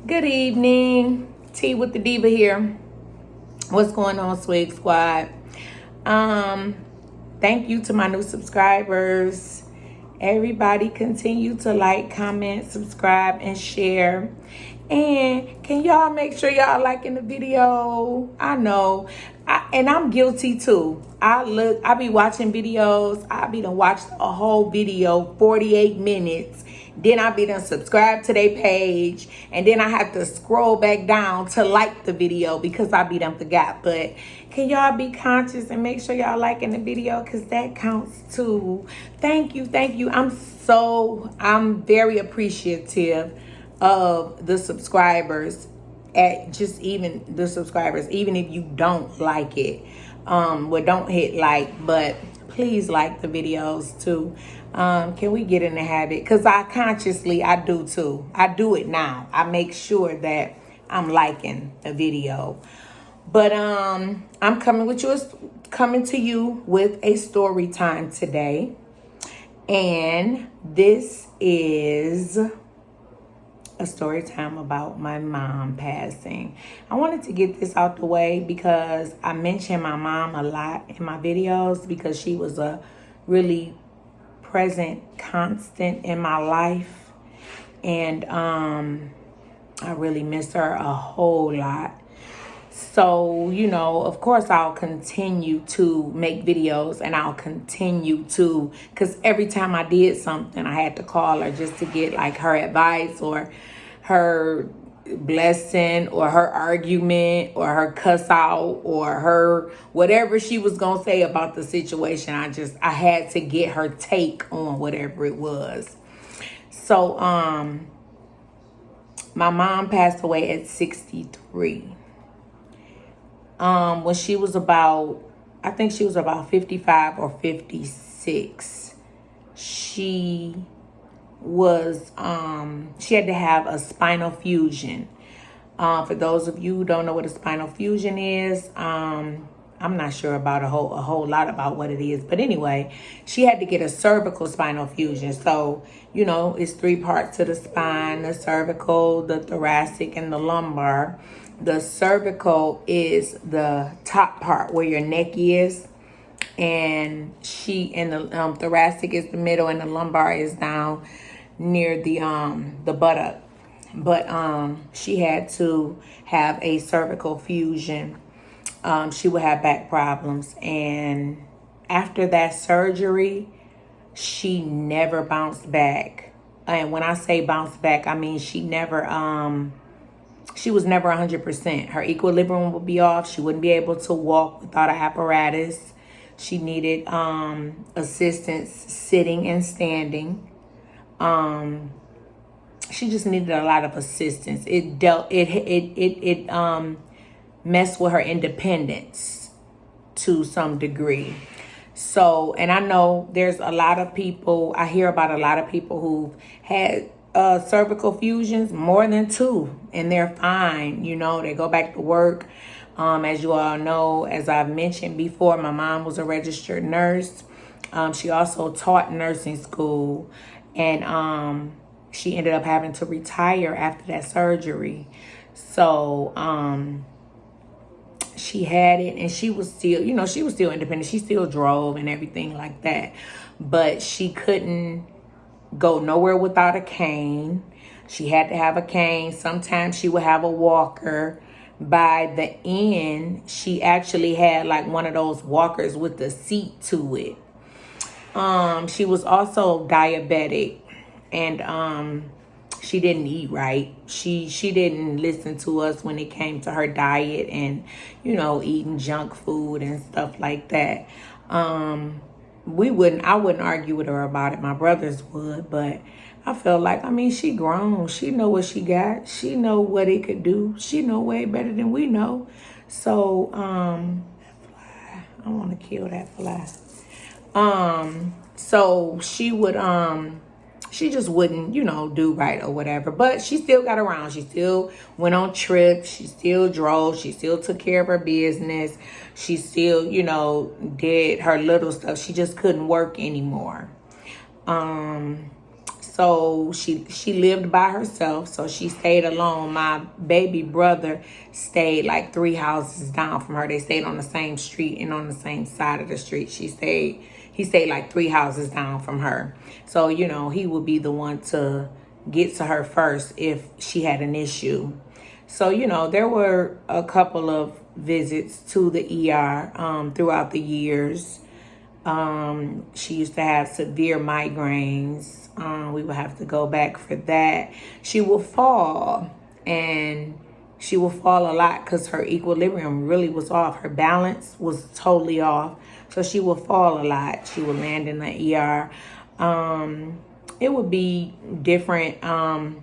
Good evening. T with the Diva here. What's going on, Swig Squad? Thank you to my new subscribers. Everybody continue to like, comment, subscribe, and share. And can y'all make sure y'all liking the video? I know. And I'm guilty too. I be watching videos. I be done watched a whole video, 48 minutes. Then I be done subscribe to their page. And then I have to scroll back down to like the video because I be done forgot. But can y'all be conscious and make sure y'all liking the video because that counts too. Thank you. Thank you. I'm very appreciative of the subscribers, at just even the subscribers, even if you don't like it, well, don't hit like, but please like the videos too. Can we get in the habit? Because I do too. I do it now. I make sure that I'm liking the video. But I'm coming to you with a story time today. And this is a story time about my mom passing. I wanted to get this out the way because I mention my mom a lot in my videos because she was a really present constant in my life. And I really miss her a whole lot. So, of course, I'll continue to make videos and I'll continue to, because every time I did something, I had to call her just to get like her advice or her blessing or her argument or her cuss out or her whatever she was going to say about the situation. I had to get her take on whatever it was. So, my mom passed away at 63. When she was I think she was about 55 or 56. She had to have a spinal fusion. For those of you who don't know what a spinal fusion is, I'm not sure about a whole lot about what it is. But anyway, she had to get a cervical spinal fusion. So, it's 3 parts to the spine: the cervical, the thoracic, and the lumbar. The cervical is the top part where your neck is, and the thoracic is the middle, and the lumbar is down near the buttock. But she had to have a cervical fusion. She would have back problems, and after that surgery, she never bounced back. And when I say bounce back, I mean she was never 100%. Her equilibrium would be off. She wouldn't be able to walk without an apparatus. She needed assistance sitting and standing. She just needed a lot of assistance. It messed with her independence to some degree. So, and I know there's a lot of people, I hear about a lot of people who've had cervical fusions, more than 2, and they're fine. They go back to work. As you all know, as I've mentioned before, my mom was a registered nurse. She also taught nursing school, and she ended up having to retire after that surgery. So she had it, and she was still, she was still independent. She still drove and everything like that, but she couldn't go nowhere without a cane. She had to have a cane. Sometimes she would have a walker. By the end, she actually had like one of those walkers with the seat to it. She was also diabetic, and she didn't eat right. She didn't listen to us when it came to her diet and eating junk food and stuff like that. I wouldn't argue with her about it. My brothers would, but I felt like, she grown. She know what she got. She know what it could do. She know way better than we know. So, that fly, I want to kill that fly. So she would, she just wouldn't, do right or whatever. But she still got around. She still went on trips. She still drove. She still took care of her business. She still, did her little stuff. She just couldn't work anymore. So she lived by herself, so she stayed alone. My baby brother stayed like 3 houses down from her. They stayed on the same street and on the same side of the street. He stayed like 3 houses down from her. So, you know, he would be the one to get to her first if she had an issue. So, you know, there were a couple of visits to the ER throughout the years. She used to have severe migraines. We would have to go back for that. She will fall, and she will fall a lot because her equilibrium really was off. Her balance was totally off. So she will fall a lot. She would land in the ER. It would be different, I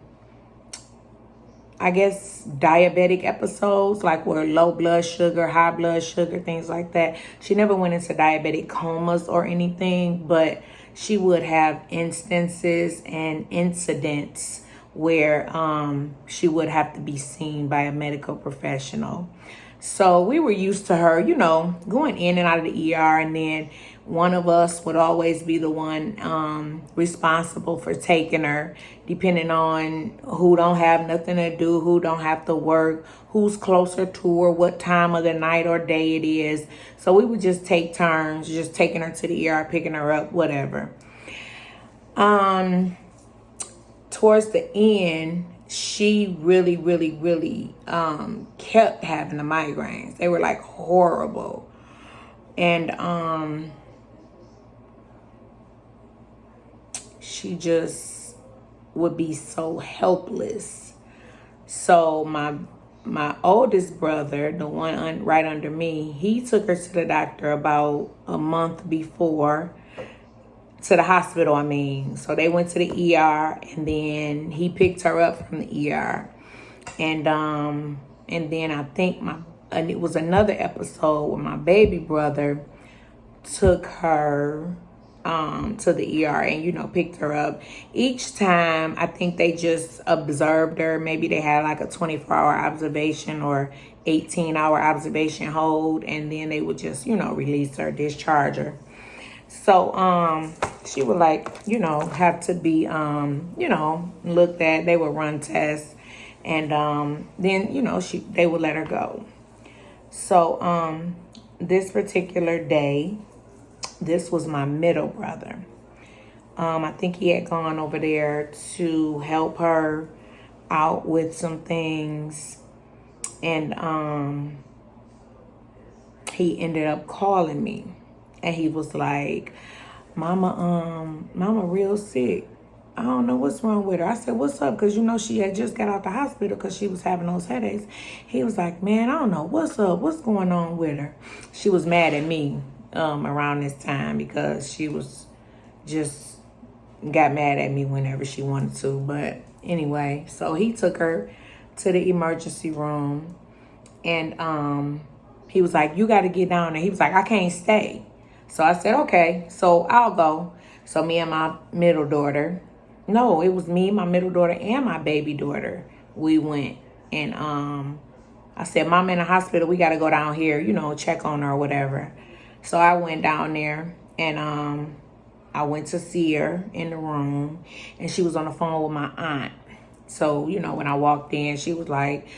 guess, diabetic episodes, like where low blood sugar, high blood sugar, things like that. She never went into diabetic comas or anything, but she would have instances and incidents where she would have to be seen by a medical professional. So we were used to her, you know, going in and out of the ER, and then one of us would always be the one responsible for taking her, depending on who don't have nothing to do, who don't have to work, who's closer to her, what time of the night or day it is. So we would just take turns, just taking her to the ER, picking her up, whatever. Towards the end, she really kept having the migraines. They were like horrible. And she just would be so helpless. So my oldest brother, the one right under me, he took her to the doctor about a month before, to the hospital, I mean. So they went to the ER, and then he picked her up from the ER. And then I think it was another episode where my baby brother took her to the ER and, you know, picked her up. Each time, I think they just observed her. Maybe they had like a 24-hour observation or 18-hour observation hold, and then they would just, you know, release her, discharge her. So she would, like, you know, have to be, you know, looked at. They would run tests, and then, you know, they would let her go. So this particular day, this was my middle brother. I think he had gone over there to help her out with some things, and he ended up calling me. And he was like, Mama real sick. I don't know what's wrong with her. I said, what's up? Because, you know, she had just got out the hospital because she was having those headaches. He was like, man, I don't know. What's up? What's going on with her? She was mad at me around this time because she was just got mad at me whenever she wanted to. But anyway, so he took her to the emergency room. And he was like, you got to get down there. He was like, I can't stay. So I said, okay, so I'll go. So me and my middle daughter, no, it was me, my middle daughter, and my baby daughter. We went, and I said, Mom in the hospital, we got to go down here, you know, check on her or whatever. So I went down there, and I went to see her in the room, and she was on the phone with my aunt. So, you know, when I walked in, she was like,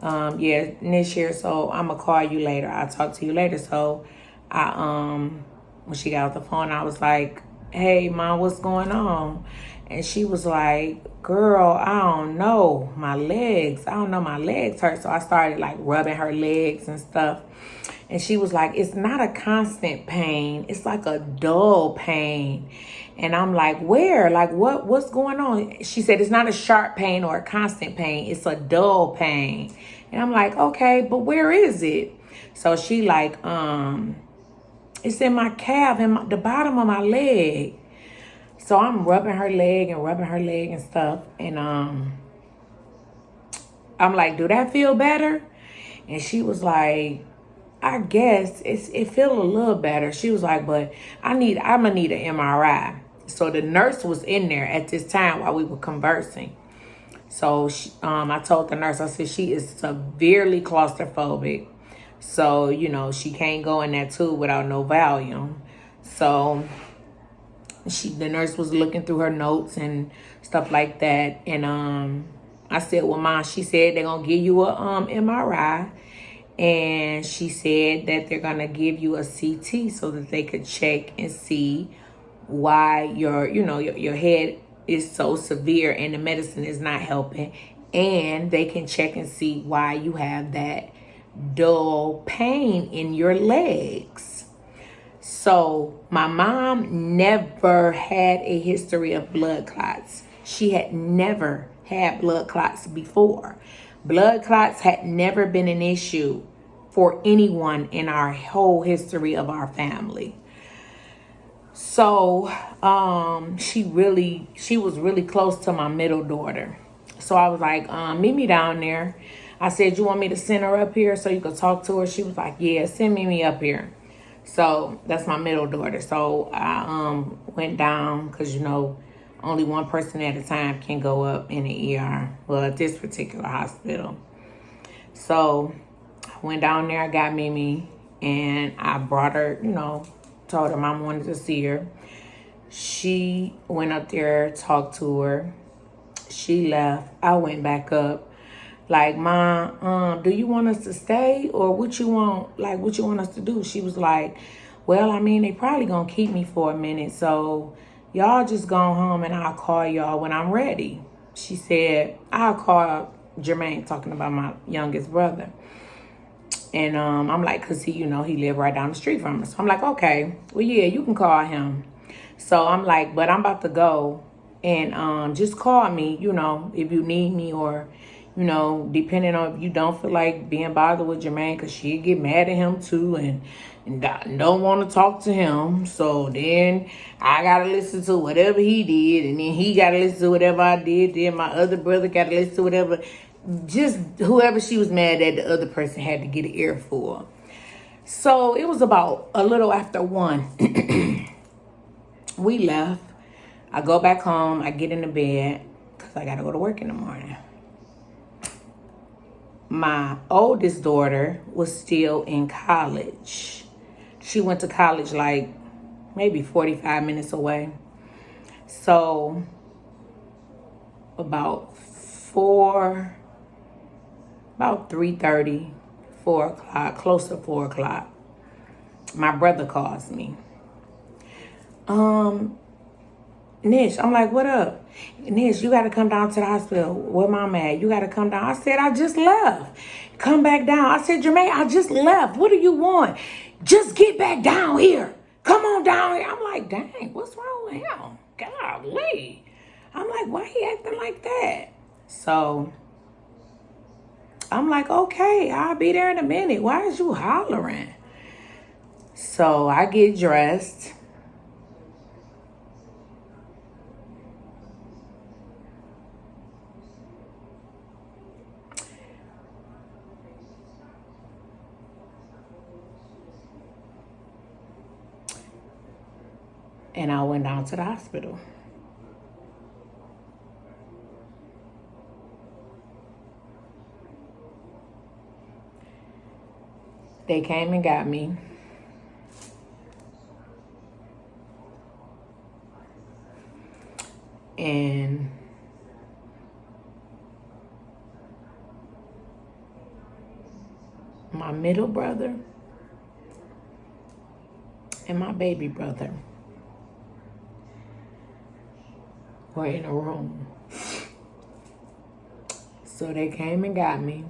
yeah, Nish here, so I'm going to call you later. I'll talk to you later. So when she got off the phone, I was like, hey, Mom, what's going on? And she was like, girl, I don't know, my legs hurt. So I started like rubbing her legs and stuff. And she was like, it's not a constant pain. It's like a dull pain. And I'm like, where? Like, what's going on? She said, it's not a sharp pain or a constant pain. It's a dull pain. And I'm like, okay, but where is it? So she like, it's in my calf and the bottom of my leg. So I'm rubbing her leg and stuff. And I'm like, do that feel better? And she was like, I guess it feel a little better. She was like, but I'm gonna need an MRI. So the nurse was in there at this time while we were conversing. So I told the nurse, I said, she is severely claustrophobic. So, you know, she can't go in that tube without no Valium. So The nurse was looking through her notes and stuff like that. And I said, well, Mom, she said they're going to give you a MRI. And she said that they're going to give you a CT so that they could check and see why your head is so severe and the medicine is not helping. And they can check and see why you have that dull pain in your legs. So my mom never had a history of blood clots. She had never had blood clots before. Blood clots had never been an issue for anyone in our whole history of our family. So she was really close to my middle daughter. So I was like, meet me down there. I said, you want me to send her up here so you could talk to her? She was like, yeah, send me up here. So that's my middle daughter. So I went down because, only one person at a time can go up in the ER. Well, at this particular hospital. So I went down there, I got Mimi, and I brought her, told her Mom wanted to see her. She went up there, talked to her. She left. I went back up. Like, Mom, do you want us to stay or what you want us to do? She was like, well, they probably gonna keep me for a minute. So y'all just go home and I'll call y'all when I'm ready. She said, I'll call Jermaine, talking about my youngest brother. And I'm like, cause he lived right down the street from us. So I'm like, okay, well, yeah, you can call him. So I'm like, but I'm about to go and just call me, if you need me or, depending on if you don't feel like being bothered with Jermaine, because she'd get mad at him too and don't want to talk to him. So then I got to listen to whatever he did. And then he got to listen to whatever I did. Then my other brother got to listen to whatever. Just whoever she was mad at, the other person had to get an earful. So it was about a little after 1. We left. I go back home. I get into bed because I got to go to work in the morning. My oldest daughter was still in college. She went to college like maybe 45 minutes away. So about 3:30, 4 o'clock, close to 4 o'clock, my brother calls me. Nish, I'm like, what up? Nish, you got to come down to the hospital. Where Mom at? You got to come down. I said, I just left. Come back down. I said, Jermaine, I just left. What do you want? Just get back down here. Come on down here. I'm like, dang, what's wrong with him? Golly. I'm like, why he acting like that? So I'm like, okay, I'll be there in a minute. Why is you hollering? So I get dressed. And I went down to the hospital. They came and got me. And my middle brother and my baby brother were in a room. So they came and got me.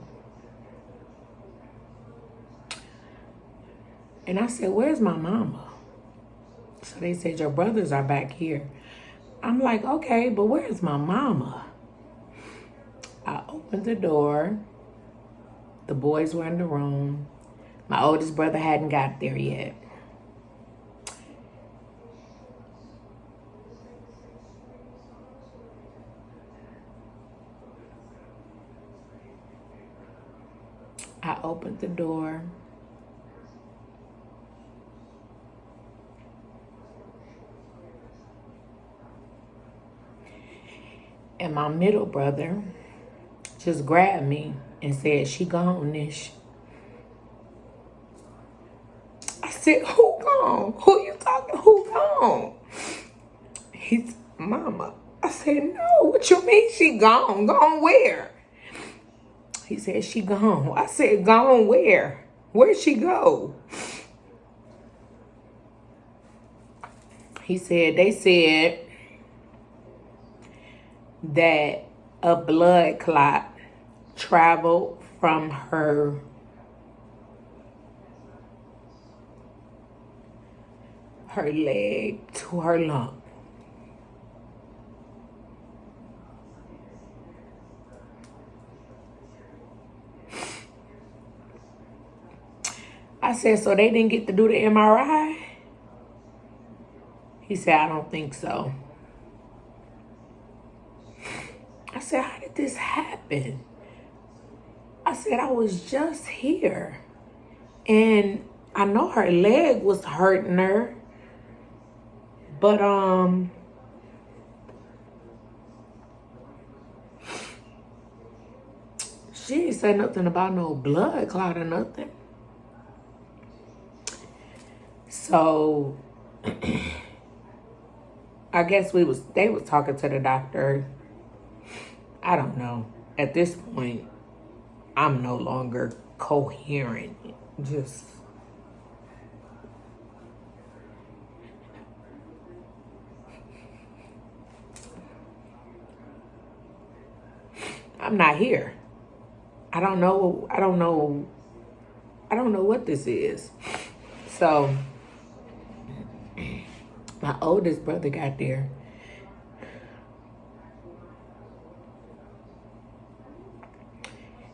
And I said, where's my mama? So they said, your brothers are back here. I'm like, okay, but where's my mama? I opened the door. The boys were in the room. My oldest brother hadn't got there yet. I opened the door. And my middle brother just grabbed me and said, she gone, Nish. I said, who gone? Who you talking? Who gone? He's, Mama. I said, no, what you mean she gone? Gone where? He said, she gone. I said, gone where? Where'd she go? He said, they said that a blood clot traveled from her leg to her lung. I said, so they didn't get to do the MRI? He said, I don't think so. I said, how did this happen? I said, I was just here. And I know her leg was hurting her. But, she didn't say nothing about no blood clot or nothing. So, I guess they was talking to the doctor. I don't know. At this point, I'm no longer coherent. Just, I'm not here. I don't know what this is. So, my oldest brother got there.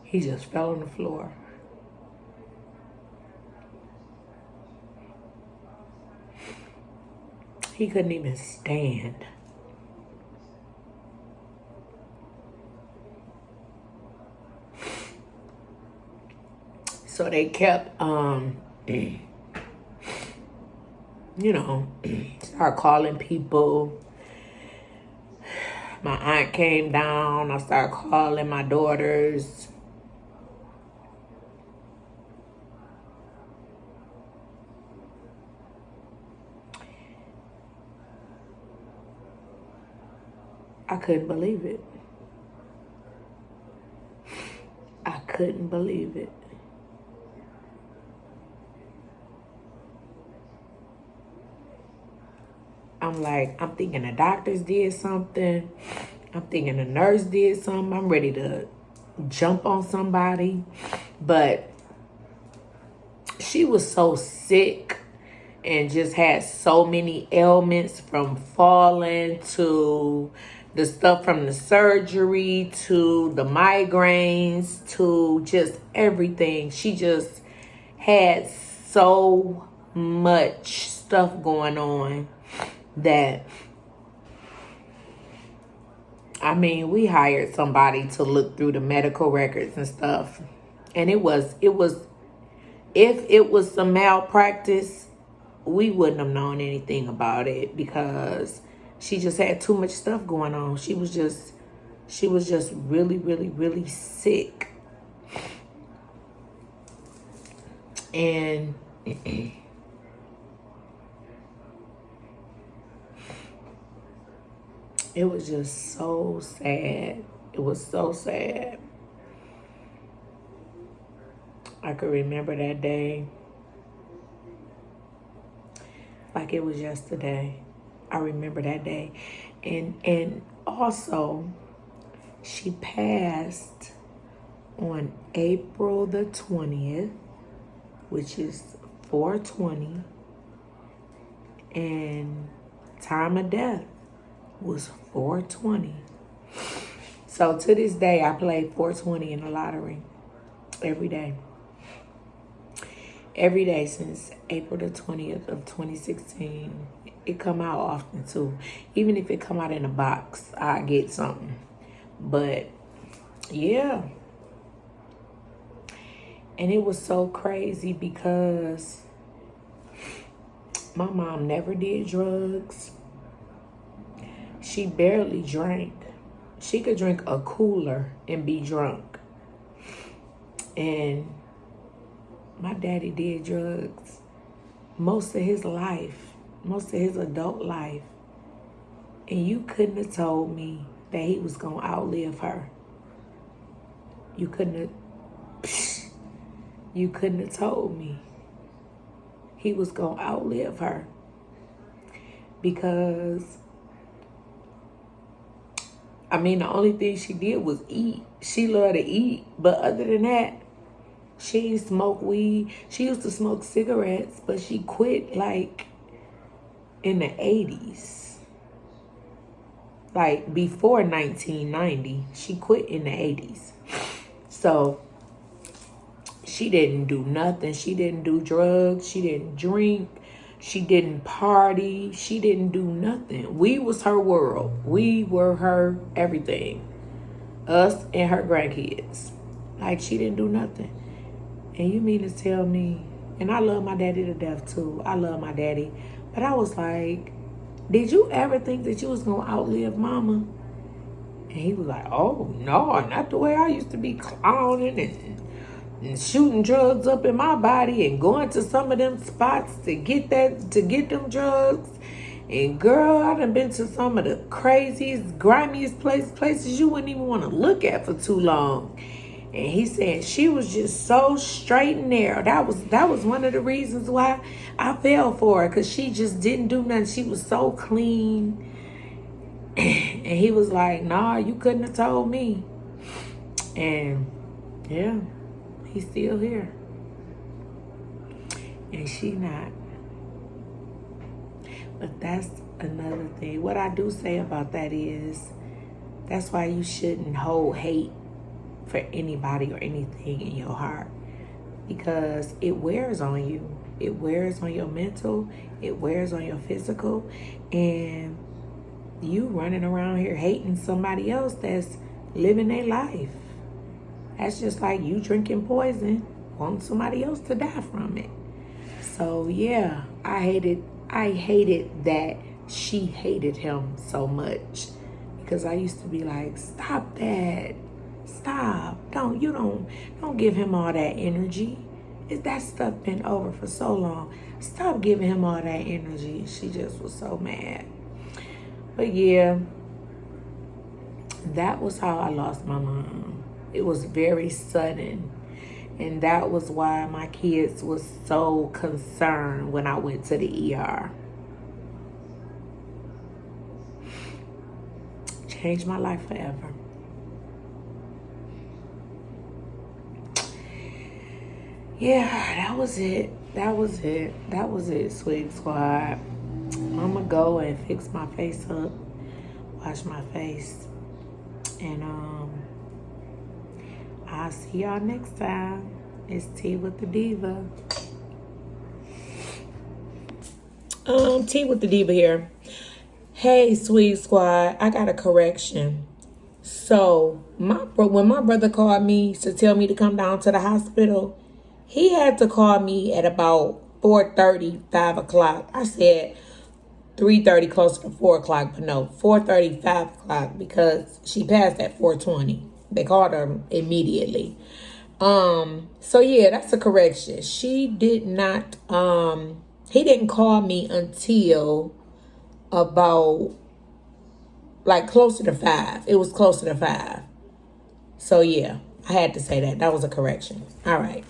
He just fell on the floor. He couldn't even stand. So they kept, start calling people. My aunt came down. I started calling my daughters. I couldn't believe it. I couldn't believe it. I'm thinking the doctors did something. I'm thinking the nurse did something. I'm ready to jump on somebody. But she was so sick and just had so many ailments, from falling to the stuff from the surgery to the migraines to just everything. She just had so much stuff going on that, I mean, we hired somebody to look through the medical records and stuff. And if it was some malpractice, we wouldn't have known anything about it, because she just had too much stuff going on. She was just really, really, really sick. And it was just so sad. It was so sad. I could remember that day like it was yesterday. I remember that day. And also, she passed on April the 20th, which is 4/20, and time of death was 4/20. So to this day, I play 4/20 in the lottery every day. Every day since April the 20th of 2016. It come out often too. Even if it come out in a box, I get something. But yeah. And it was so crazy because my mom never did drugs. She barely drank. She could drink a cooler and be drunk. And my daddy did drugs most of his life, most of his adult life. And you couldn't have told me that he was going to outlive her. You couldn't have told me he was going to outlive her. Because, I mean, the only thing she did was eat. She loved to eat. But other than that, she didn't smoke weed. She used to smoke cigarettes, but she quit, like, in the 80s. Like, before 1990. She quit in the 80s. So, she didn't do nothing. She didn't do drugs. She didn't drink. She didn't party. She didn't do nothing. We was her world. We were her everything. Us and her grandkids. Like, she didn't do nothing. And you mean to tell me, and I love my daddy to death too. I love my daddy. But I was like, did you ever think that you was going to outlive mama? And he was like, oh, no, not the way I used to be clowning and shooting drugs up in my body and going to some of them spots to get them drugs. And girl, I done been to some of the craziest, grimiest places you wouldn't even want to look at for too long. And he said she was just so straight and narrow. That was one of the reasons why I fell for her, because she just didn't do nothing. She was so clean. And he was like, nah, you couldn't have told me. And yeah, he's still here. And she not. But that's another thing. What I do say about that is, that's why you shouldn't hold hate for anybody or anything in your heart, because it wears on you. It wears on your mental. It wears on your physical. And you running around here hating somebody else that's living their life. That's just like you drinking poison, wanting somebody else to die from it. So yeah, I hated that she hated him so much, because I used to be like, stop that. Stop. Don't give him all that energy. That stuff been over for so long. Stop giving him all that energy. She just was so mad. But yeah, that was how I lost my mom. It was very sudden. And that was why my kids was so concerned when I went to the ER. Changed my life forever. Yeah, that was it. That was it, Swig Squad. I'm going to go and fix my face up, wash my face, and I'll see y'all next time. It's Tea with the Diva. Tea with the Diva here. Hey, Swig Squad, I got a correction. So, when my brother called me to tell me to come down to the hospital, he had to call me at about 4:30, 5 o'clock. I said 3:30, closer to 4 o'clock, but no, 4:30, 5 o'clock, because she passed at 4:20. They called her immediately. So yeah, that's a correction. She did not, he didn't call me until about, like, closer to 5. It was closer to 5. So yeah, I had to say that. That was a correction. All right.